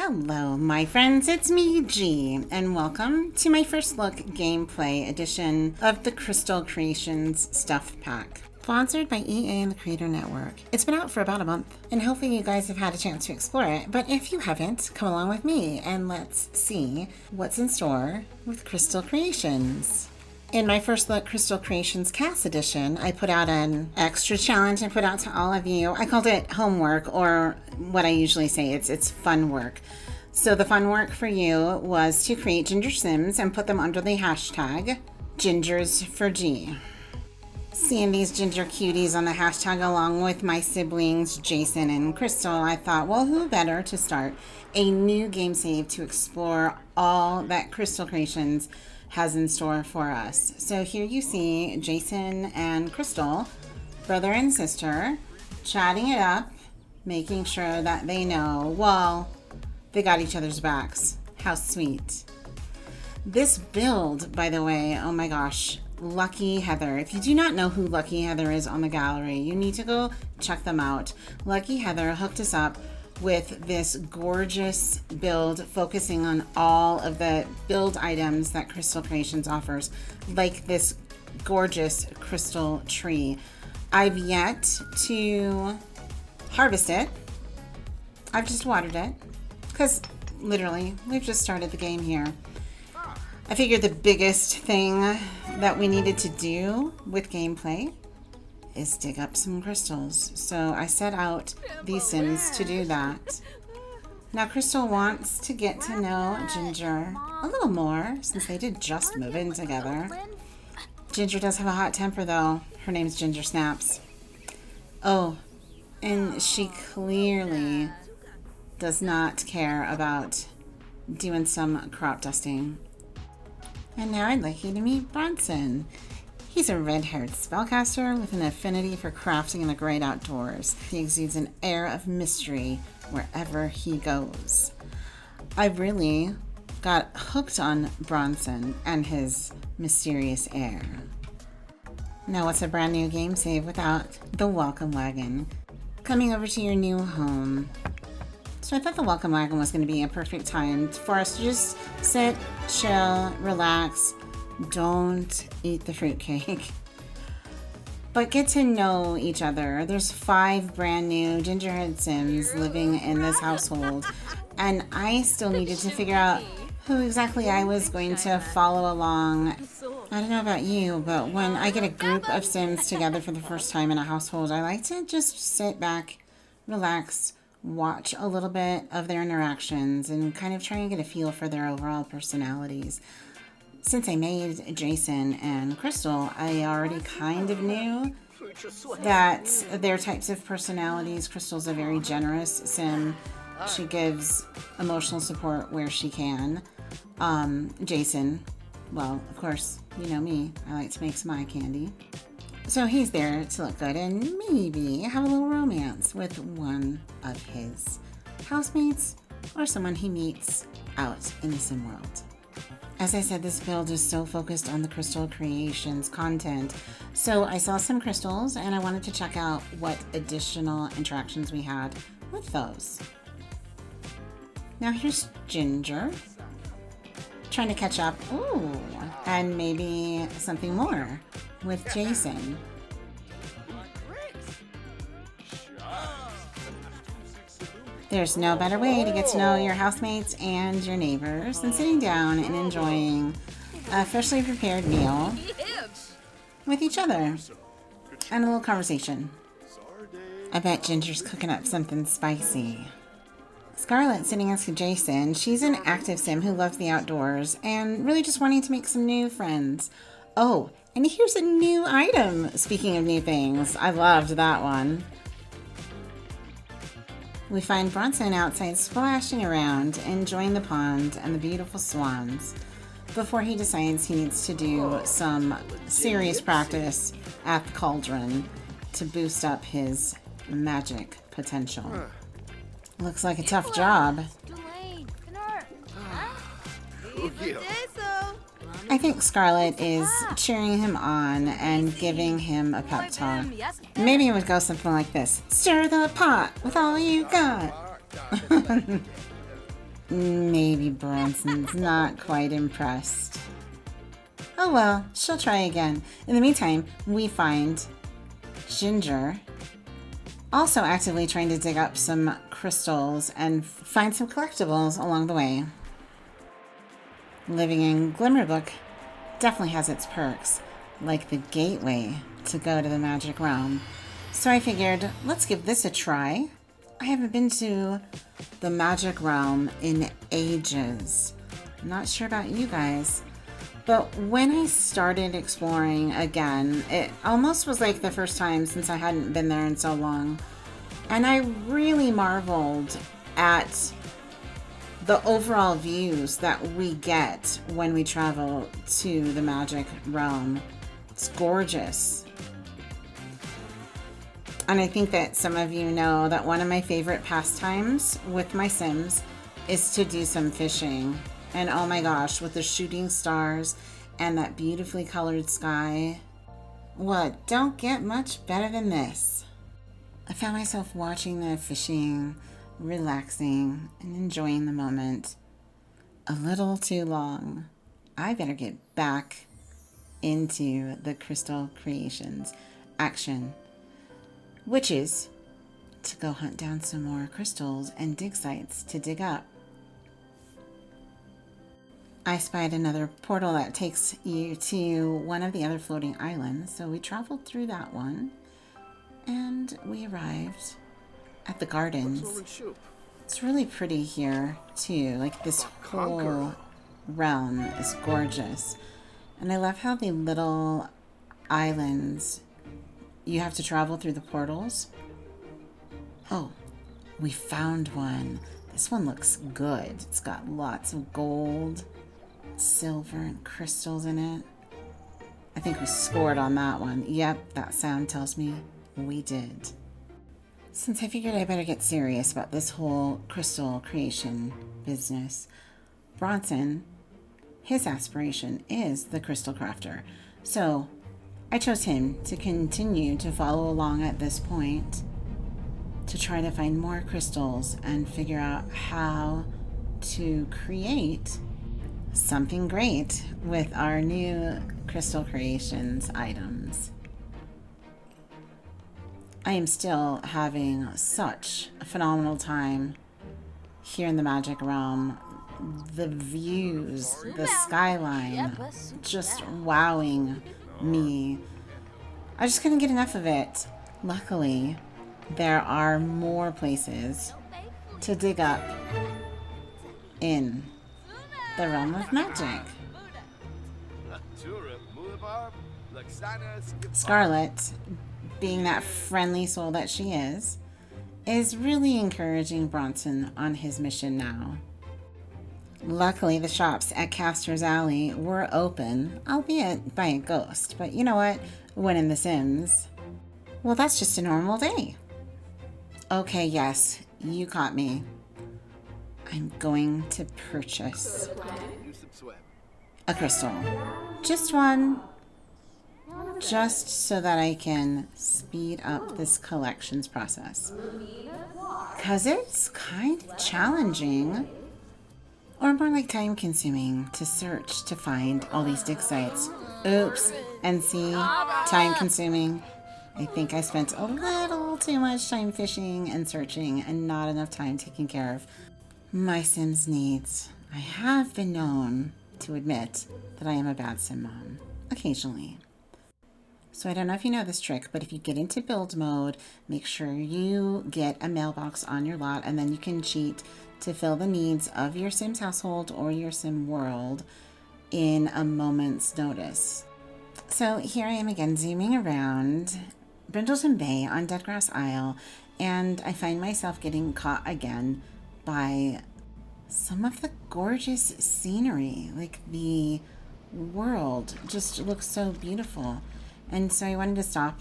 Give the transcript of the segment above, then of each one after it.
Hello, my friends, it's me, G, and welcome to my first look gameplay edition of the Crystal Creations Stuff Pack. Sponsored by EA and the Creator Network. It's been out for about a month, and hopefully you guys have had a chance to explore it, but if you haven't, come along with me and let's see what's in store with Crystal Creations. In my first look Crystal Creations Cast Edition, I put out an extra challenge I put out to all of you. I called it homework, or what I usually say, it's fun work. So the fun work for you was to create Ginger Sims and put them under the hashtag Gingers4G. Seeing these ginger cuties on the hashtag along with my siblings Jason and Crystal, I thought, well, who better to start a new game save to explore all that Crystal Creations has in store for us. So here you see Jason and Crystal, brother and sister, chatting it up, making sure that they know, well, they got each other's backs. How sweet. This build, by the way, oh my gosh, Lucky Heather. If you do not know who Lucky Heather is on the gallery, you need to go check them out. Lucky Heather hooked us up with this gorgeous build focusing on all of the build items that Crystal Creations offers, like this gorgeous crystal tree. I've yet to harvest it. I've just watered it because literally we've just started the game here. I figured the biggest thing that we needed to do with gameplay is dig up some crystals. So I set out these Sims to do that. Now Crystal wants to get to know Ginger a little more since they did just move in together. Ginger does have a hot temper though. Her name's Ginger Snaps. Oh, and she clearly does not care about doing some crop dusting. And now I'd like you to meet Bronson. He's a red-haired spellcaster with an affinity for crafting in the great outdoors. He exudes an air of mystery wherever he goes. I really got hooked on Bronson and his mysterious air. Now what's a brand new game save without the welcome wagon? Coming over to your new home. So I thought the welcome wagon was going to be a perfect time for us to just sit, chill, relax. Don't eat the fruitcake. But get to know each other. There's 5 brand new Gingerhead Sims living in this household. And I still needed to figure out who exactly I was going to follow along. I don't know about you, but when I get a group of Sims together for the first time in a household, I like to just sit back, relax, watch a little bit of their interactions, and kind of try and get a feel for their overall personalities. Since I made Jason and Crystal, I already kind of knew that their types of personalities. Crystal's a very generous Sim. She gives emotional support where she can. Jason, well, of course, you know me. I like to make some eye candy. So he's there to look good and maybe have a little romance with one of his housemates or someone he meets out in the Sim world. As I said, this build is so focused on the Crystal Creations content. So I saw some crystals and I wanted to check out what additional interactions we had with those. Now here's Ginger, trying to catch up. Ooh, and maybe something more with Jason. There's no better way to get to know your housemates and your neighbors than sitting down and enjoying a freshly prepared meal with each other and a little conversation. I bet Ginger's cooking up something spicy. Scarlett sitting next to Jason. She's an active Sim who loves the outdoors and really just wanting to make some new friends. Oh, and here's a new item. Speaking of new things, I loved that one. We find Bronson outside splashing around, enjoying the pond and the beautiful swans, before he decides he needs to do some serious practice at the cauldron to boost up his magic potential. Looks like a tough job. I think Scarlett is cheering him on and giving him a pep talk. Maybe it would go something like this. Stir the pot with all you got. Maybe Bronson's not quite impressed. Oh well, she'll try again. In the meantime, we find Ginger also actively trying to dig up some crystals and find some collectibles along the way. Living in Glimmerbrook definitely has its perks, like the gateway to go to the magic realm. So I figured, let's give this a try. I haven't been to the magic realm in ages. I'm not sure about you guys, but when I started exploring again, it almost was like the first time since I hadn't been there in so long. And I really marveled at the overall views that we get when we travel to the magic realm. It's gorgeous. And I think that some of you know that one of my favorite pastimes with my Sims is to do some fishing. And oh my gosh, with the shooting stars and that beautifully colored sky, what, don't get much better than this. I found myself watching the fishing, relaxing, and enjoying the moment a little too long. I better get back into the Crystal Creations action, which is to go hunt down some more crystals and dig sites to dig up. I spied another portal that takes you to one of the other floating islands, so we traveled through that one, and we arrived at the gardens. It's really pretty here, too. Like, this whole realm is gorgeous. And I love how the little islands, you have to travel through the portals. Oh, we found one. This one looks good. It's got lots of gold, silver, and crystals in it. I think we scored on that one. Yep, that sound tells me we did. Since I figured I better get serious about this whole crystal creation business, Bronson, his aspiration is the crystal crafter. So I chose him to continue to follow along at this point to try to find more crystals and figure out how to create something great with our new crystal creations items. I am still having such a phenomenal time here in the magic realm. The views, the skyline, just wowing me. I just couldn't get enough of it. Luckily, there are more places to dig up in the realm of magic. Scarlet, being that friendly soul that she is really encouraging Bronson on his mission now. Luckily, the shops at Castor's Alley were open, albeit by a ghost. But you know what? When in The Sims, well, that's just a normal day. Okay, yes, you caught me. I'm going to purchase a crystal. Just one. Just so that I can speed up this collections process. Because it's kind of challenging, or more like time consuming, to search to find all these dig sites. Oops, and see, time consuming. I think I spent a little too much time fishing and searching and not enough time taking care of my Sims needs. I have been known to admit that I am a bad Sim mom, occasionally. So I don't know if you know this trick, but if you get into build mode, make sure you get a mailbox on your lot, and then you can cheat to fill the needs of your Sims household or your Sim world in a moment's notice. So here I am again, zooming around Brindleton Bay on Deadgrass Isle, and I find myself getting caught again by some of the gorgeous scenery. Like, the world just looks so beautiful. And so I wanted to stop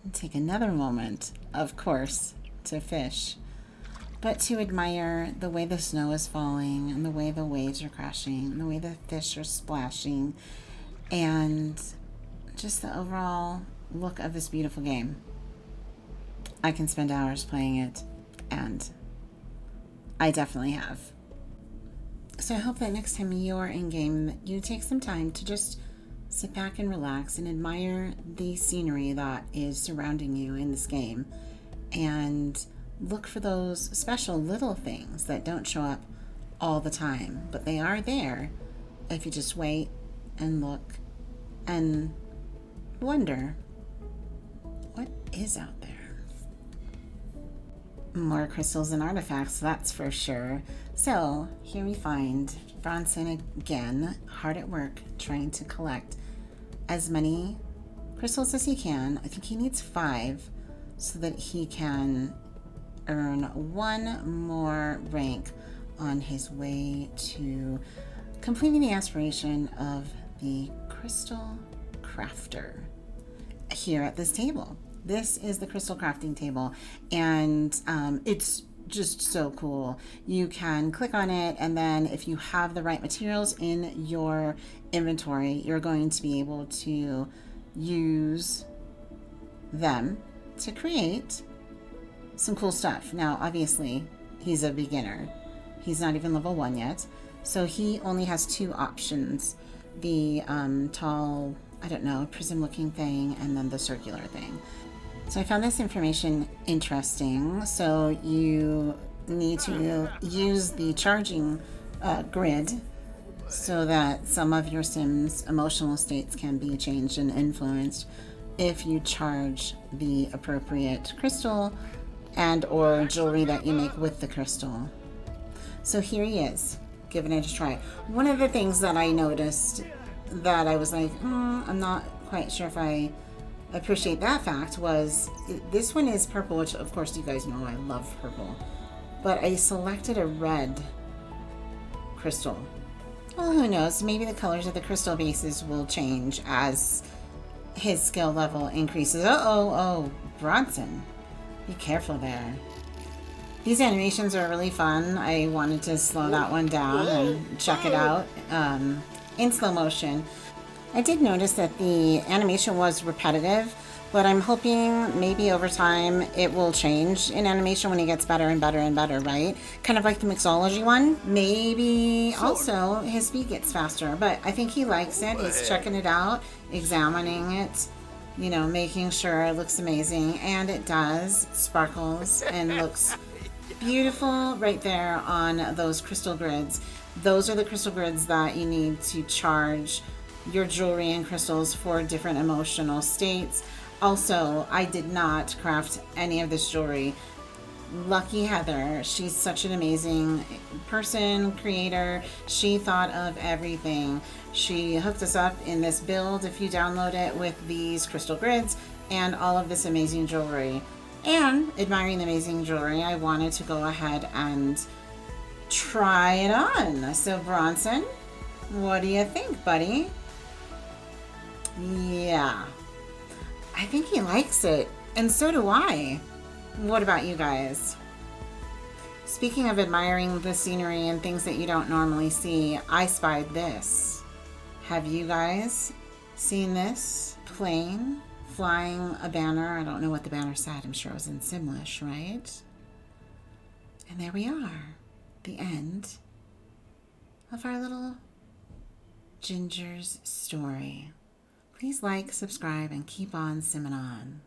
and take another moment, of course, to fish, but to admire the way the snow is falling and the way the waves are crashing and the way the fish are splashing and just the overall look of this beautiful game. I can spend hours playing it, and I definitely have. So I hope that next time you're in game, you take some time to just sit back and relax and admire the scenery that is surrounding you in this game, and look for those special little things that don't show up all the time, but they are there if you just wait and look and wonder what is out there. More crystals and artifacts, that's for sure. So here we find Bronson again, hard at work trying to collect as many crystals as he can. I think he needs 5 so that he can earn 1 more rank on his way to completing the aspiration of the Crystal Crafter here at this table. This is the crystal crafting table, and it's just so cool. You can click on it, and then if you have the right materials in your inventory, you're going to be able to use them to create some cool stuff. Now, obviously, he's a beginner. He's not even level 1 yet, so he only has 2 options. The tall, I don't know, prism-looking thing, and then the circular thing. So I found this information interesting. So you need to use the charging grid so that some of your Sim's emotional states can be changed and influenced if you charge the appropriate crystal and or jewelry that you make with the crystal. So here he is, giving it a try. One of the things that I noticed that I was like, I'm not quite sure if I appreciate that fact was this one is purple, which of course you guys know I love purple, but I selected a red crystal. Well, who knows, maybe the colors of the crystal bases will change as his skill level increases. Oh, Bronson, be careful there. These animations are really fun. I wanted to slow that one down and check it out in slow motion. I did notice that the animation was repetitive, but I'm hoping maybe over time it will change in animation when he gets better and better and better, right? Kind of like the mixology one. Maybe also his speed gets faster, but I think he likes it. He's checking it out, examining it, you know, making sure it looks amazing, and it does. It sparkles and looks beautiful right there on those crystal grids. Those are the crystal grids that you need to charge your jewelry and crystals for different emotional states. Also, I did not craft any of this jewelry. Lucky Heather, she's such an amazing person, creator. She thought of everything. She hooked us up in this build, if you download it, with these crystal grids and all of this amazing jewelry. And admiring the amazing jewelry, I wanted to go ahead and try it on. So Bronson, what do you think, buddy? Yeah, I think he likes it, and so do I. What about you guys? Speaking of admiring the scenery and things that you don't normally see, I spied this. Have you guys seen this? Plane flying a banner. I don't know what the banner said. I'm sure it was in Simlish, right? And there we are, the end of our little Ginger's story. Please like, subscribe, and keep on simming on.